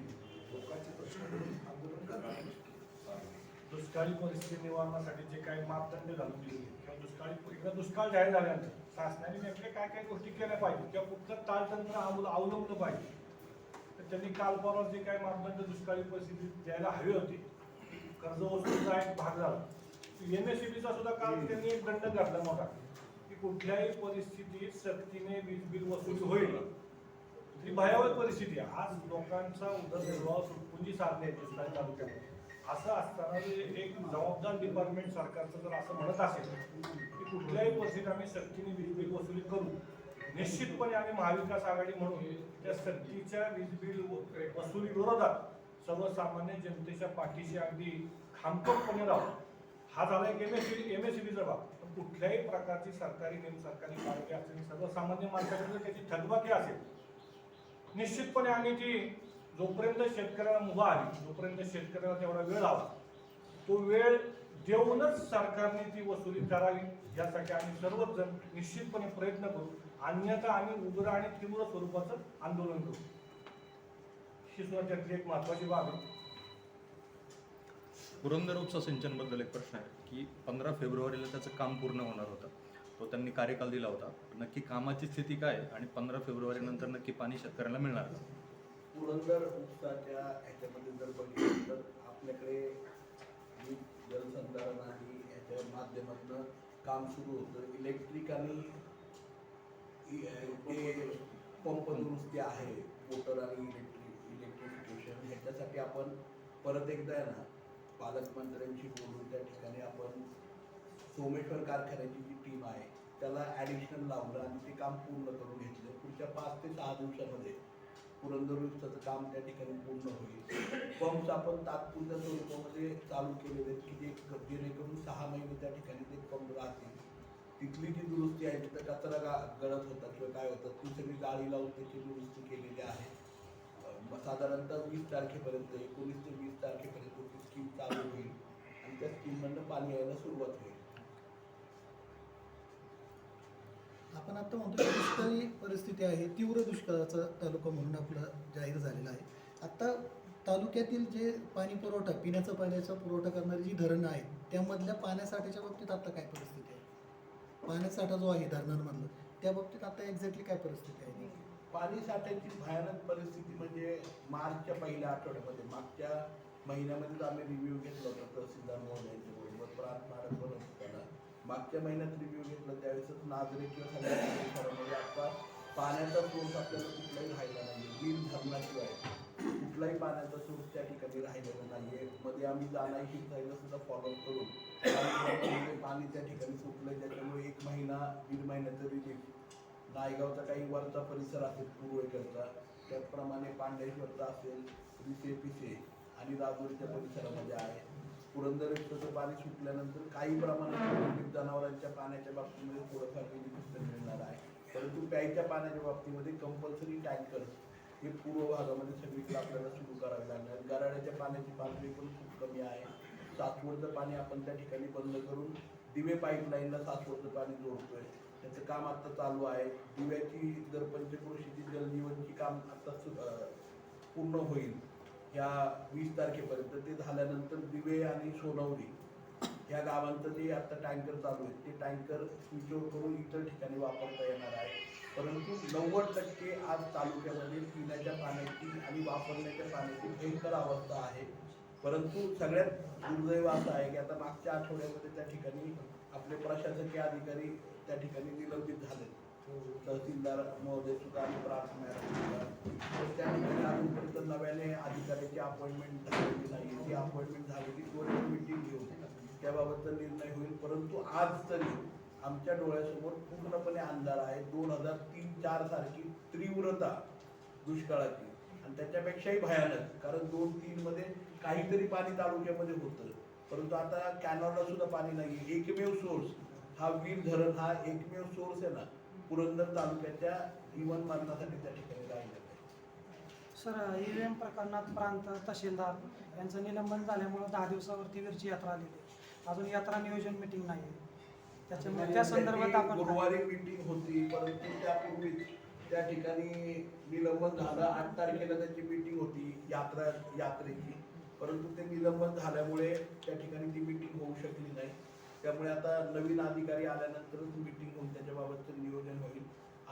दुष्काळी परिस्थिती निवारणासाठी जे काही मापदंड घालून दिले किंवा एकदा दुष्काळ जाहीर झाल्यानंतर शासनाने नेमके काय काय गोष्टी केल्या पाहिजे किंवा कुठलं ताळतंत्र अवलंबलं पाहिजे. तर त्यांनी काल परवा जे काही मापदंड दुष्काळी परिस्थिती द्यायला हवी होती, कर्ज वसुलीचा एक भाग झाला. MSEBीचा सुद्धा काल त्यांनी एक दंड घातला मोठा की कुठल्याही परिस्थितीत सक्तीने वीज बिल वसुली होईल. ही भयावह परिस्थिती आहे. आज लोकांचा उदरनिर्वाह सुटपुंजी साधले दुष्काळी तालुक्यात. असं असताना एक जबाबदार डिपार्टमेंट सरकारचं जर असं म्हणत असेल की कुठल्याही परिस्थितीत आम्ही सक्तीने वीज बिल वसुली करू, निश्चितपणे आम्ही महाविकास आघाडी म्हणून त्या सक्तीच्या वीज बिल वसुली विरोधात सर्वसामान्य जनतेच्या पाठीशी अगदी खामखोरपणे राहू. हा झाला एक MSEBीचा भाग. पण कुठल्याही प्रकारची सरकारी सरकारी कारवाई असेल, सर्वसामान्य माणसाकडे जर त्याची थकबाकी असेल, निश्चितपणे आम्ही ती जोपर्यंत शेतकऱ्याला मुभा आली, जोपर्यंत शेतकऱ्याला तेवढा वेळ आला, तो वेळ देऊनच सरकारने ती वसुली करावी यासाठी आम्ही सर्वच जण निश्चितपणे प्रयत्न करू. अन्यथा आम्ही उग्र आणि तीव्र स्वरूपाचं आंदोलन करू. ही सुद्धा त्यातली एक महत्वाची बाब आहे. पुरंदर उपसा सिंचनबद्दल एक प्रश्न आहे की 15 फेब्रुवारीला त्याचं काम पूर्ण होणार होतं. तो त्यांनी कार्यकाल दिला होता. नक्की कामाची स्थिती काय आहे आणि 15 फेब्रुवारी नंतर नक्की पाणी शेतकऱ्यांना मिळणार का? पुरंदर उपसाच्या ह्याच्यामध्ये जर बघितलं तर आपल्याकडे जी जलसंधारण आहे ह्याच्या माध्यमातून काम सुरू होतं. इलेक्ट्रिक आणि पंप दुरुस्ती आहे, मोटर आणि इलेक्ट्रिफिकेशन ह्याच्यासाठी आपण परत एकदा आहे ना पालकमंत्र्यांशी बोलून त्या ठिकाणी आपण सोमेश्वर कारखान्याची जी टीम आहे त्याला ॲडिशनल लावलं आणि ते काम पूर्ण करून घेतलं. पुढच्या 5 ते 6 दिवसामध्ये पुरंदर उपसाचं काम त्या ठिकाणी पूर्ण होईल. पंप्स आपण तात्पुरत्या स्वरूपामध्ये चालू केलेले आहेत की ते जेणेकरून 6 महिने त्या ठिकाणी ते पंप राहतील. तिथली जी दुरुस्ती आहे तिथं कचरा गळत होता किंवा काय होतं ती सगळी गाडी लावून त्याची दुरुस्ती केलेली आहे. साधारणतः 20 तारखेपर्यंत 19 ते 20 तारखेपर्यंत ती स्कीम चालू होईल आणि त्या स्कीममधनं पाणी यायला सुरुवात होईल. आपण आता म्हणतो दुष्काळी परिस्थिती आहे, तीव्र दुष्काळाचा तालुका म्हणून आपला जाहीर झालेला आहे. आता तालुक्यातील जे पाणी पुरवठा, पिण्याचा पाण्याचा पुरवठा करणारी जी धरणं आहेत त्यामधल्या पाण्यासाठीच्या बाबतीत आता काय परिस्थिती आहे? पाण्याचा साठा जो आहे धरणांमधला त्या बाबतीत आता एक्झॅक्टली काय परिस्थिती आहे? पाणी साठ्याची भयानक परिस्थिती म्हणजे मार्चच्या पहिल्या आठवड्यामध्ये मागच्या महिन्यामध्येच आम्ही रिव्ह्यू घेतला होता तहसीलदार महोदयांच्या बरोबर प्रांत मॅडम पण होते त्याला. मागच्या महिन्यात रिव्ह्यू घेतला त्यावेळेसच नागरे किंवा सगळ्या परिसरामध्ये आता पाण्याचा सोर्स आपल्याला कुठलाही राहिला नाही. वीर धरणाशिवाय कुठलाही पाण्याचा सोर्स त्या ठिकाणी राहिलेला नाहीये. मध्ये आम्ही जाणारी शिवसाईला सुद्धा फॉलोअप करून पाणी त्या ठिकाणी सुटलंय. त्याच्यामुळे 1 महिना 1.5 महिन्याचं रिलीफ नायगावचा काही वरचा परिसर असेल पूर्वेकडचा, त्याचप्रमाणे पांडेश्वरचा असेल, रिसे पिसे आणि राजूरच्या परिसरामध्ये आहे. पुरंदर एकचं पाणी सुटल्यानंतर काही प्रमाणात जनावरांच्या पाण्याच्या बाबतीमध्ये थोडंफार रिलीफ मिळणार आहे. परंतु प्यायच्या पाण्याच्या बाबतीमध्ये कंपल्सरी टँकर्स हे पूर्व भागामध्ये सगळीकडे आपल्याला सुरू करावे लागणार. गराड्याच्या पाण्याची पातळी पण खूप कमी आहे. सासवडचं पाणी आपण त्या ठिकाणी बंद करून दिवे पाईपलाईनला सासवडचं पाणी जोडतोय. त्याचं काम आता चालू आहे. दिव्याची जर पंचक्रोशीची जलजीवनची काम आता पूर्ण होईल या 20 तारखेपर्यंत. ते झाल्यानंतर दिवे आणि सोनवडी या गावांचं जे आता टँकर चालू आहेत ते टँकर स्विच ऑफ करून इतर ठिकाणी वापरता येणार आहे. परंतु 90% आज तालुक्यामध्ये पिण्याच्या पाण्याची आणि वापरण्याच्या पाण्याची भयंकर अवस्था आहे. परंतु सगळ्यात दुर्दैव असं आहे की आता मागच्या आठवड्यामध्ये त्या ठिकाणी आपले प्रशासकीय अधिकारी त्या ठिकाणी निलंबित झाले. तहसीलदार महोदय सुद्धा आणि प्रार्थना तर त्या ठिकाणी अजूनपर्यंत नव्याने अधिकाऱ्याची अपॉइंटमेंट झालेली नाही. ती अपॉइंटमेंट झाली की तो मीटिंग घेऊन त्याबाबतचा निर्णय होईल. परंतु आज तरी आमच्या डोळ्यासमोर पूर्णपणे अंधार आहे. 2003-04 सारखी तीव्रता दुष्काळाची आणि त्याच्यापेक्षाही भयानक. कारण 2-3 मध्ये काहीतरी पाणी तालुक्यामध्ये होतं, परंतु आता कॅनॉलला सुद्धा पाणी नाही. एकमेव सोर्स हा वीर धरण हा एकमेव सोर्स आहे ना पुरंदर तालुक्याच्या जीवन मरणासाठी त्या ठिकाणी राहिलेला आहे. सर, EVM प्रकरणात प्रांत तहसीलदार यांचं निलंबन झाल्यामुळे 10 दिवसावरती वीरची यात्रा आलेली आहे. अजून यात्रा नियोजन मीटिंग नाही आहे. त्याच्यामुळे त्या संदर्भात आपण गुरुवारी मीटिंग होती, परंतु त्यापूर्वीच त्या ठिकाणी निलंबन झालं. 8 तारखेला त्याची मीटिंग होती यात्रेची, परंतु ते निलंबन झाल्यामुळे त्या ठिकाणी ती मीटिंग होऊ शकली नाही. त्यामुळे आता नवीन अधिकारी आल्यानंतरच मीटिंग होऊन त्याच्याबाबतचं नियोजन होईल.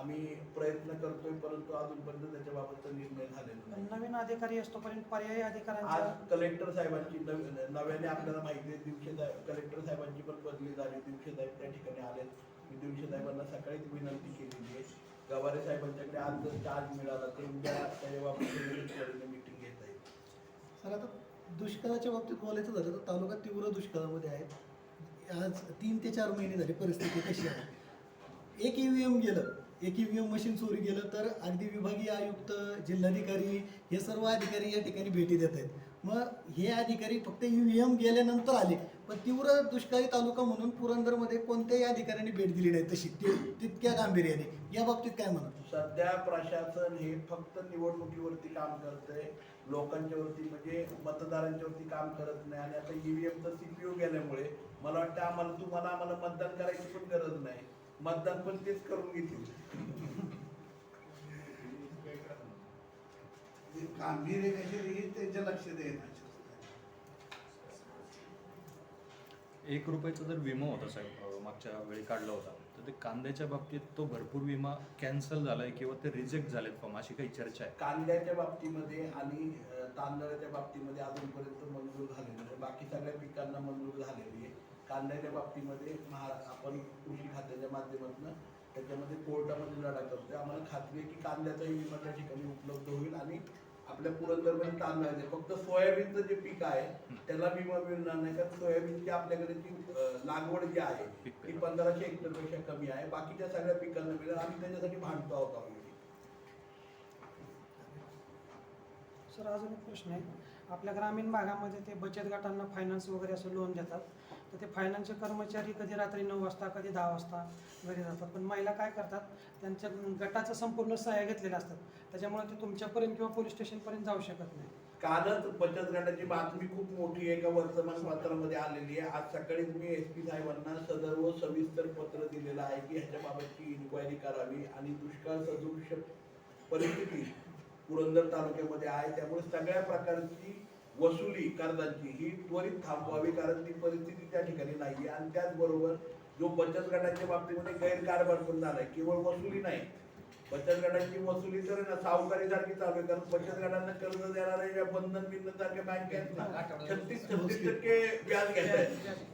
आम्ही प्रयत्न करतोय, परंतु अजूनपर्यंत त्याच्याबाबतचा निर्णय झालेला नाही. नवीन अधिकारी असतोपर्यंत पर्यायी अधिकाऱ्यांच्या आज कलेक्टर साहेबांची नव्याने आपल्याला माहिती आहे दिवशी कलेक्टर साहेबांची पण बदली झाली. दिवशी साहेब त्या ठिकाणी आले. मी दिवशी साहेबांना सकाळीच विनंती केलेली आहे. गवारे साहेबांच्याकडे आज जर चार्ज मिळाला तर उद्या त्याच्याबाबत मीटिंग घेता येईल. सर, आता दुष्काळाच्या बाबतीत बोलायचं झालं तर तालुका तीव्र दुष्काळामध्ये आहे. आज 3 ते 4 महिने झाली परिस्थिती कशी आहे. एक EVM गेलं, एक EVM मशीन चोरी गेलं तर अगदी विभागीय आयुक्त, जिल्हाधिकारी हे सर्व अधिकारी या ठिकाणी भेटी देत आहेत. मग हे अधिकारी फक्त EVM गेल्यानंतर आले, पण तीव्र दुष्काळी तालुका म्हणून पुरंदरमध्ये कोणत्याही अधिकाऱ्यांनी भेट दिली नाही तशी तितक्या गांभीर्याने. या बाबतीत काय म्हणा? सध्या प्रशासन हे फक्त निवडणुकीवरती काम करतंय, लोकांच्या वरती म्हणजे मतदारांच्या वरती काम करत नाही. आणि आता EVMचं CPU गेल्यामुळे मला वाटतं आम्हाला मतदान करायची पण गरज नाही. मतदान पण तेच करून घेतील. गांभीर्य कशी त्यांच्या लक्षात येणार. 1 रुपयाचा जर विमा होता साहेब मागच्या वेळी काढला होता, तर ते कांद्याच्या बाबतीत तो भरपूर विमा कॅन्सल झालाय किंवा ते रिजेक्ट झालेत फॉर्म अशी काही चर्चा आहे. कांद्याच्या बाबतीमध्ये आणि तांदळाच्या बाबतीमध्ये अजूनपर्यंत मंजूर झालेलं आहे. बाकी सगळ्या पिकांना मंजूर झालेली आहे. कांद्याच्या बाबतीमध्ये आपण कृषी खात्याच्या माध्यमातून त्याच्यामध्ये कोर्टामध्ये लढा करतोय. आम्हाला खात्री आहे की कांद्याचाही विमा त्या ठिकाणी उपलब्ध होईल आणि आपल्या पुरंदरमध्ये तांदळाचे फक्त सोयाबीनचं जे पीक आहे त्याला विमा मिळणार नाही. कारण सोयाबीनची आपल्याकडे जी लागवड जी आहे ती 1500 हेक्टरपेक्षा कमी आहे. बाकीच्या सगळ्या पिकांना मिळेल. आम्ही त्याच्यासाठी भांडतो आहोत ऑलरेडी. सर, अजून एक प्रश्न आहे. आपल्या ग्रामीण भागामध्ये ते बचत गटांना फायनान्स वगैरे असं लोन देतात, तर ते फायनान्सचे कर्मचारी कधी रात्री 9 वाजता कधी 10 वाजता घरी जातात. पण महिला काय करतात, त्यांच्या गटाचं संपूर्ण सह्या घेतलेल्या असतात, त्याच्यामुळे ते तुमच्यापर्यंत किंवा पोलीस स्टेशनपर्यंत जाऊ शकत नाही. कालच बचत गटाची बातमी खूप मोठी एका वर्तमानपत्रामध्ये आलेली आहे. आज सकाळी मी SP साहेबांना सदर्व सविस्तर पत्र दिलेलं आहे की ह्याच्याबाबतची इन्क्वायरी करावी आणि दुष्काळ सदृश परिस्थिती पुरंदर तालुक्यामध्ये आहे. त्यामुळे सगळ्या प्रकारची वसुली कर्जांची ही त्वरित थांबवावी, कारण ती परिस्थिती त्या ठिकाणी नाही आहे. आणि त्याचबरोबर जो बचत गटाच्या बाबतीमध्ये गैरकारभार पण झालाय. केवळ वसुली नाही, बचत गटाची वसुली तर ना सावकारी सारखी चालू आहे. कारण बचत गटांना कर्ज देणाऱ्या बंधन बिंधन सारख्या बँक आहेत 36% व्याज घेत आहेत.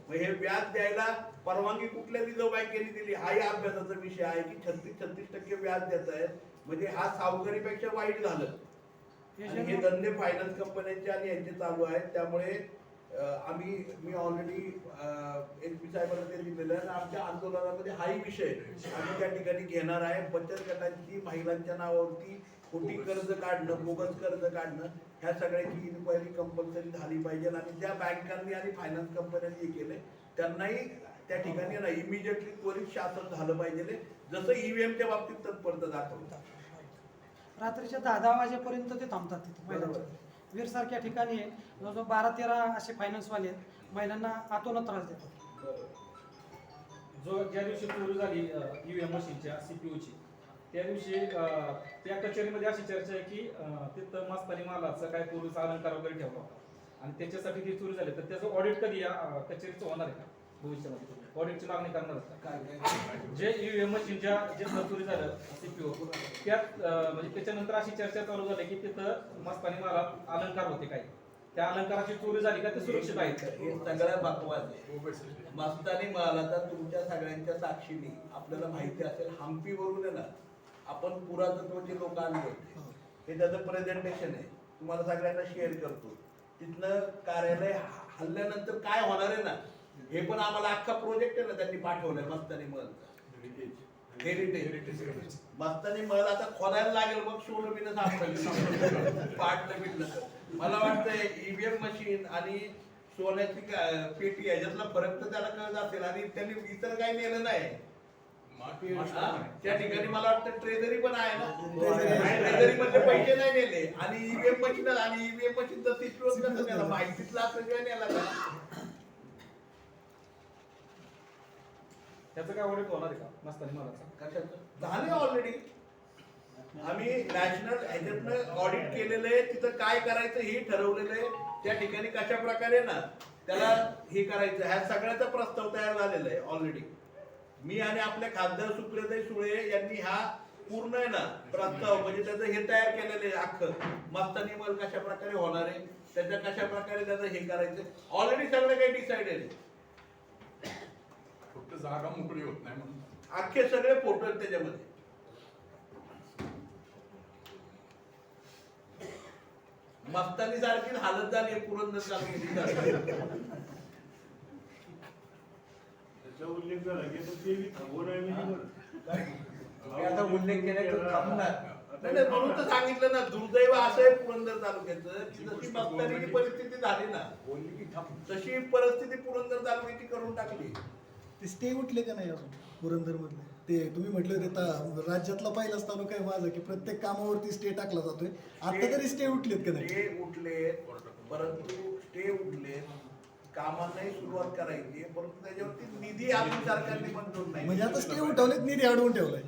मग हे व्याज द्यायला परवानगी कुठल्या रिझर्व्ह बँकेने दिली हाही अभ्यासाचा विषय आहे की 36% व्याज देत आहेत. म्हणजे हा सावकारीपेक्षा वाईट झालं. आणि हे धंदे फायनान्स कंपन्यांचे आणि यांचे चालू आहेत. त्यामुळे मी ऑलरेडी SP साहेबांना ते दिलेलं आहे. आमच्या आंदोलनामध्ये हाही विषय आम्ही त्या ठिकाणी घेणार आहे. बचत गटांची महिलांच्या नावावरती खोटी कर्ज काढणं, बोगस कर्ज काढणं, ह्या सगळ्याची इन्क्वायरी कंपल्सरी झाली पाहिजे. आणि ज्या बँकांनी आणि फायनान्स कंपन्यांनी हे केलंय त्यांनाही त्या ठिकाणी ना इमिजिएटली त्वरित शासन झालं पाहिजे, जसं EVMच्या बाबतीत तत्परता दाखवतात. रात्रीच्या 10-10 वाजेपर्यंत ते थांबतात तिथे महिलांच्या. वीरसारख्या ठिकाणी जवळजवळ 12-13 असे फायनान्सवाले आहेत, महिलांना आतून त्रास देतात. ज्या दिवशी चोरी झाली EVM मशीनच्या CPUची, त्या दिवशी त्या कचेरीमध्ये अशी चर्चा आहे की तिथं मस्तानी मालाचा काय पूर्वीचा अलंकार वगैरे ठेवला होता आणि त्याच्यासाठी ती चोरी झाली. तर त्याचं ऑडिट कधी या कचेरीचं होणार आहे का भविष्यामध्ये? ऑडिटची मागणी करणार का? जे EVM मशीनच्या जे चोरी झालं CPU त्यात म्हणजे त्याच्यानंतर अशी चर्चा चालू झाली की तिथं मस्तानी मालात अलंकार होते काही, त्या अलंकाराची चोरी झाली का ते सुरक्षित आहेत? हे सगळ्या बकवास आहे. मस्तानी मालाचा तुमच्या सगळ्यांच्या साक्षीने आपल्याला माहिती असेल, हम्पीवरून आहे ना आपण पुरातत्वचे लोक आणले होते. हे त्याचं प्रेझेंटेशन आहे, तुम्हाला सगळ्यांना शेअर करतो. तिथलं कार्यालय हल्ल्यानंतर काय होणार आहे ना, हे पण आम्हाला अख्खा प्रोजेक्ट आहे ना त्यांनी पाठवलाय. मस्तानी महल हेरिटेज मस्तानी महल आता खोदायला लागेल, मग सोनं बिनं सापडेल पाडलं बिडलं. मला वाटतंय EVM मशीन आणि सोन्याची पेटी याच्यातला फरक तर त्याला कळत असेल. आणि त्यांनी इतर काही नेलं नाही त्या ठिकाणी. मला वाटतं ट्रेझरी पण आहे ना, ट्रेझरी मध्ये पैसे नाही नेले. आणि EVM मशीन आणि EVM मशीनचा सिक्युअर कसं नेला, माहितीतला असं काय नेला का? त्याचं काय ऑडिट होणार आहे का मस्तानी मालाचा? कशाचं झाले ऑलरेडी. आम्ही नॅशनल ह्याच्यातनं ऑडिट केलेलं आहे. तिथं काय करायचं हे ठरवलेलं आहे. त्या ठिकाणी कशा प्रकारे ना त्याला हे करायचं, ह्या सगळ्याचा प्रस्ताव तयार झालेला आहे ऑलरेडी. मी आणि आपले खासदार सुप्रियाताई सुळे यांनी हा पूर्ण आहे ना प्रस्ताव म्हणजे त्याचं हे तयार केलेलं आहे. अख्खं मस्तानी महल कशा प्रकारे होणार आहे, त्याच्या कशा प्रकारे त्याचं हे करायचं, ऑलरेडी सगळं काही डिसाइडेड आहे. फक्त जागा मोकळी होत नाही म्हणून अख्खे सगळे फोटो आहेत त्याच्यामध्ये. मस्तानी सारखी हालत झाली पुरंदर उल्लेख झाला की आता उल्लेख केला थांबणार. म्हणून तर सांगितलं ना, दुर्दैव असं आहे पुरंदर तालुक्याचं की जशी मस्तानीची परिस्थिती झाली ना तशी परिस्थिती पुरंदर तालुक्याची करून टाकली. ते स्टे उठले का नाही अजून पुरंदर मधले? ते तुम्ही म्हटलं होते राज्यातला पहिलाच तालुका आहे माझा की प्रत्येक कामावरती स्टे टाकला जातोय. आता तरी स्टे उठलेत का नाही? स्टे उठले, परंतु स्टे उठले, कामांनाही सुरुवात करायची, परंतु त्याच्यावरती निधी अजून सरकारने मंजूर नाही. म्हणजे आता स्टे उठवलेत, निधी अडवून ठेवलाय.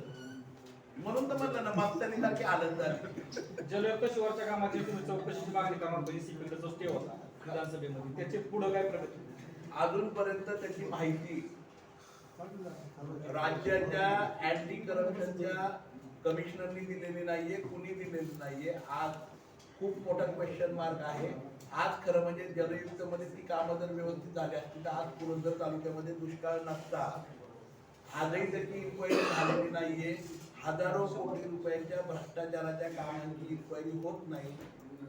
म्हणून तर म्हणलं ना मस्तानी सारखी हालत झाली. जलयुक्त शिवारच्या कामाची तुम्ही चौकशीची मागणी करणार होती. CPUचा जो स्टे होता विधानसभेमध्ये, त्याचे पुढे काय प्रगती? अजूनपर्यंत त्याची माहिती राज्याच्या अँटी करप्शनच्या कमिशनरनी दिलेली नाहीये, कुणी दिलेली नाहीये. आज खूप मोठा क्वेश्चन मार्क आहे. आज खरं म्हणजे जलयुक्त मध्ये ती कामं जर व्यवस्थित झाली असती तर आज पुरंदर तालुक्यामध्ये दुष्काळ नसता. आजही त्याची इन्क्वायरी झालेली नाहीये. हजारो कोटी रुपयांच्या भ्रष्टाचाराच्या कामांची इन्क्वायरी होत नाही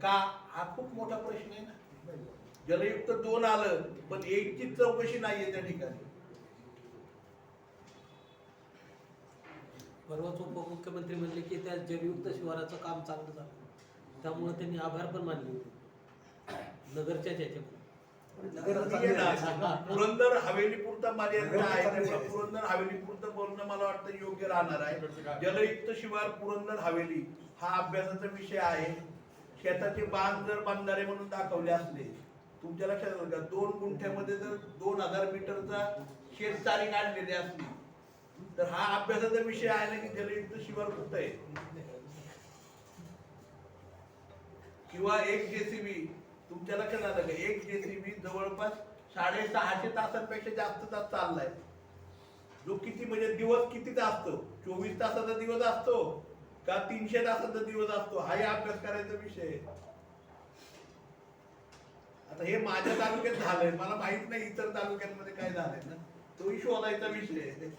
का, हा खूप मोठा प्रश्न आहे ना. जलयुक्त 2 आलं पण 1ची चौकशी नाहीये त्या ठिकाणी. परवाच उपमुख्यमंत्री म्हणले की त्या जलयुक्त शिवाराचं काम चांगलं झालं, त्यामुळे त्यांनी आभार पण मानले होते नगरच्या ज्याच्यामध्ये. पुरंदर हवेली पुरता मर्यादित आहे, त्यामुळे पुरंदर हवेली पुरतं बोलणं मला वाटतं योग्य राहणार आहे. जलयुक्त शिवार पुरंदर हवेली हा अभ्यासाचा विषय आहे. शेताचे बांध जर बंधारे म्हणून दाखवले असले, तुमच्या लक्षात आलं का, 2 गुंठ्यामध्ये जर 2000 मीटरचा शेतसारी काढलेली असली तर हा अभ्यासाचा विषय आहे ना की जलयुक्त शिवार कुठं आहे. किंवा एक JCB, तुमच्या लक्षात आलं का, एक JCB जवळपास 650 तासांपेक्षा जास्त तास चाललाय. जो किती म्हणजे दिवस कितीचा असतो, 24 तासाचा दिवस असतो का 300 तासाचा दिवस असतो, हाही अभ्यास करायचा विषय आहे. आता हे माझ्या तालुक्यात झालंय, मला माहित नाही इतर तालुक्यांमध्ये काय झालंय ना, तोही शोधायचा विषय आहे.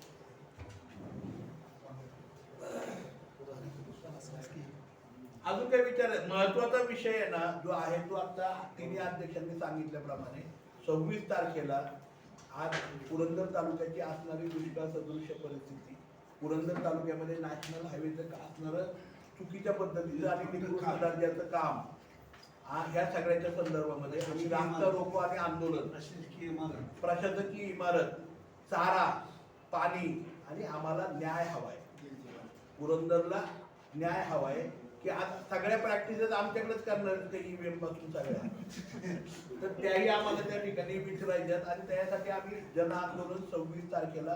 अजून काय विचार आहे? महत्वाचा विषय आहे ना जो आहे तो आता तिन्ही अध्यक्षांनी सांगितल्याप्रमाणे 26 तारखेला आज पुरंदर तालुक्याची असणारी दुष्काळ सदृश परिस्थिती, पुरंदर तालुक्यामध्ये नॅशनल हायवेचं असणारं चुकीच्या पद्धतीचं आणि निकृष्ट दर्जाचं काम, ह्या सगळ्याच्या संदर्भामध्ये आम्ही रास्ता रोको आणि आंदोलन, प्रशासकीय इमारत, चारा, पाणी आणि आम्हाला न्याय हवाय. पुरंदरला न्याय हवाय की आज सगळ्या प्रॅक्टिसेस आमच्याकडेच करणार ते ईव्हीएम पासून सगळ्या, तर त्याही आम्हाला त्या ठिकाणी विचारायच्यात आणि त्यासाठी आम्ही जन आंदोलन 26 तारखेला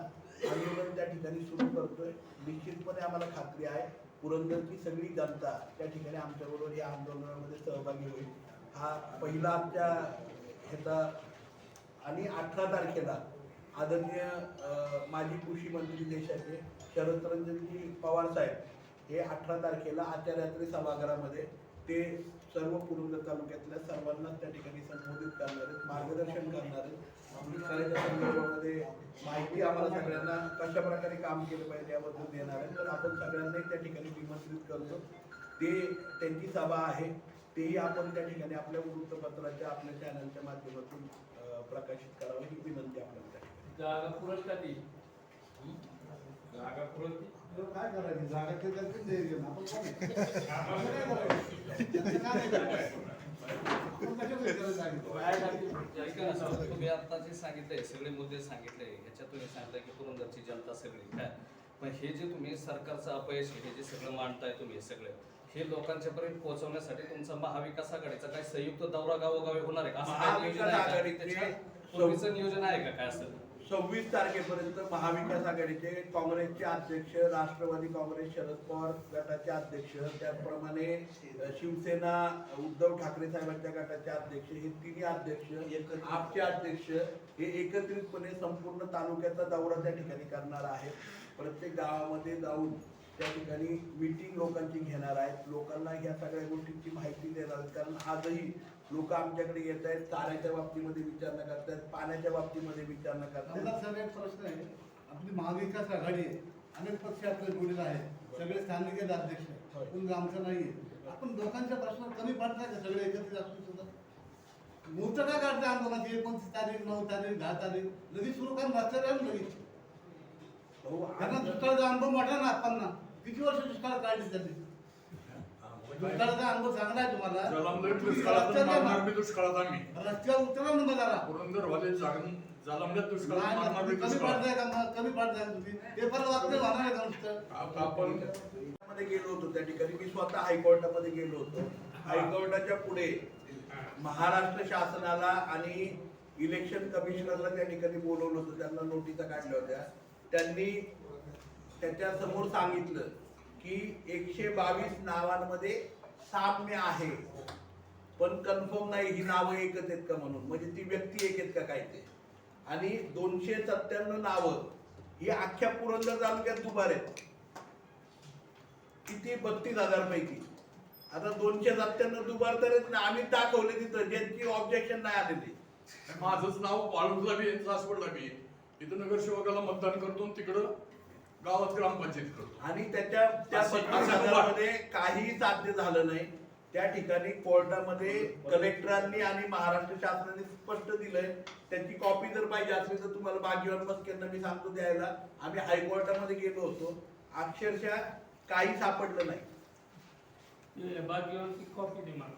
आंदोलन त्या ठिकाणी सुरू करतोय. निश्चितपणे आम्हाला खात्री आहे पुरंदरची सगळी जनता त्या ठिकाणी आमच्याबरोबर या आंदोलनामध्ये सहभागी होईल. हा पहिला आमच्या ह्याचा. आणि 18 तारखेला आदरणीय माजी कृषी मंत्री देशाचे शरदचंद्रजी पवार साहेब हे 18 तारखेला आचार्यात्री सभागृहामध्ये ते सर्व पुरंदर तालुक्यातल्या सर्वांना त्या ठिकाणी संबोधित करणार आहेत, मार्गदर्शन करणार आहेत. दुष्काळाच्या संदर्भामध्ये माहिती आम्हाला सगळ्यांना कशा प्रकारे काम केलं पाहिजे याबद्दल देणार आहे. तर आपण सगळ्यांनाही त्या ठिकाणी निमंत्रित करतो. ते त्यांची सभा आहे, तेही आपण त्या ठिकाणी आपल्या वृत्तपत्राच्या आपल्या चॅनलच्या माध्यमातून प्रकाशित करावं ही विनंती आपल्याला त्या ठिकाणी. जागा पुरस्कार जागा पुरस्कार काय करायची जागा ते त्यांचीच द्यायची ना, आपण काय तुम्ही आता जे सांगितलंय सगळे मुद्दे सांगितले, ह्याच्यात तुम्ही सांगितलं की पुरंदरची जनता सगळी काय, पण हे जे तुम्ही सरकारचं अपयश हे जे सगळं मांडताय तुम्ही सगळे, हे लोकांच्या पर्यंत पोहोचवण्यासाठी तुमचा महाविकास आघाडीचा काय संयुक्त दौरा गावोगावी होणार आहे का? असं काय नियोजन आहे का? त्याच्या पूर्वीचं नियोजन आहे का काय असं? 26 तारखेपर्यंत महाविकास आघाडीचे काँग्रेसचे अध्यक्ष, राष्ट्रवादी काँग्रेस शरद पवार गटाचे अध्यक्ष, त्याचप्रमाणे शिवसेना उद्धव ठाकरे साहेबांच्या गटाचे अध्यक्ष, हे तिन्ही अध्यक्ष, आपचे अध्यक्ष हे एकत्रितपणे संपूर्ण तालुक्याचा दौरा त्या ठिकाणी करणार आहेत. प्रत्येक गावामध्ये जाऊन त्या ठिकाणी मीटिंग लोकांची घेणार आहेत, लोकांना ह्या सगळ्या गोष्टींची माहिती देणार आहेत. कारण आजही लोक आमच्याकडे येत आहेत, चाऱ्याच्या बाबतीमध्ये विचारणा करतात, पाण्याच्या बाबतीमध्ये विचारणा करतात. सर एक प्रश्न आहे, आपली महाविकास आघाडी आहे, अनेक पक्ष आपल्या जोडीला आहेत, सगळे स्थानिक अध्यक्ष आहेत, पण आमचं नाहीये. आपण लोकांच्या प्रश्न कमी पडताय का सगळे एकत्रित असून सुद्धा? मोठं काय काढतं आंदोलनाची 29 तारीख 9 तारीख 10 तारीख लगेच सुरू करून रस्त्यावर लगेच त्यांना दुष्काळाचा अनुभव मोठा ना. आपण किती वर्ष दुष्काळ काढली त्यांनी? दुष्काळाचा अनुभव चांगला आहे तुम्हाला. रस्त्यावर उतरा ना जरा. कमी पडताय का? कमी पडताय तुम्ही पेपर वाचले होणार आहे का नुसतं? आपण मध्ये गेलो होतो त्या ठिकाणी, मी स्वतः हायकोर्टामध्ये गेलो होतो. हायकोर्टाच्या पुढे महाराष्ट्र शासनाला आणि इलेक्शन कमिशनरला त्या ठिकाणी बोलवलं होतं, त्यांना नोटिसा काढल्या होत्या. त्यांनी त्याच्या समोर सांगितलं की 122 नावांमध्ये साम्य आहे, पण कन्फर्म नाही ही नावं एकच आहेत का म्हणून, म्हणजे ती व्यक्ती एक आहेत का काय ते. आणि 297 नावं ही अख्ख्या पुरंदर तालुक्यात दुबार आहेत. किती? 32,000 पैकी. आता 297 दुबार तर आहेत ना. आम्ही दाखवले तिथं ज्यांची ऑब्जेक्शन नाही आलेली. माझंच नाव वाळूला बी आहे, सासवडला बी आहे. इथं नगरसेवकाला मतदान करतो, तिकडं गावात ग्रामपंचायत करतो. आणि त्या 32,000 काहीही साध्य झालं नाही. त्या ठिकाणी कोर्टामध्ये कलेक्टरांनी आणि महाराष्ट्र शासनाने स्पष्ट दिलंय. त्याची कॉपी जर पाहिजे असली तर तुम्हाला भाग्यवान मस्केंना मी सांगतो द्यायला. आम्ही हायकोर्टामध्ये गेलो होतो, अक्षरशः काही सापडलं नाही. भाग्यवानची कॉपी दे मला.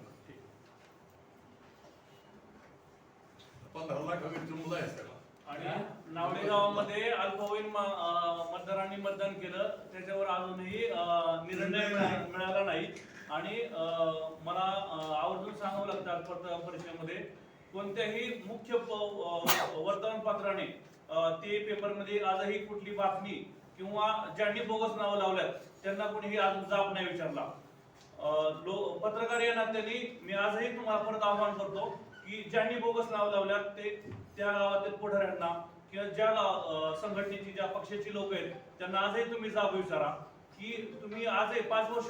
15 लाखाची मुलं आहेत त्याला. आणि नावडे गावामध्ये अल्पवयीन मतदारांनी मतदान केलं, त्याच्यावर अजूनही निर्णय मिळाला नाही. आणि मला आवर्जून सांगावं लागतं परिषदेमध्ये कोणत्याही मुख्य वर्तमानपत्राने ते पेपरमध्ये आजही कुठली बातमी किंवा ज्यांनी बोगस नावं लावल्यात त्यांना कोणीही अजून जाब नाही विचारला. पत्रकार या नात्याने मी आजही तुम्हाला परत आवाहन करतो की ज्यांनी बोगस नाव लावल्यात ते त्या गावातील पुढाऱ्यांना किंवा ज्या संघटनेची ज्या पक्षाची लोक आहेत त्यांना आजही तुम्ही जाब विचारा की तुम्ही आजही 5 वर्ष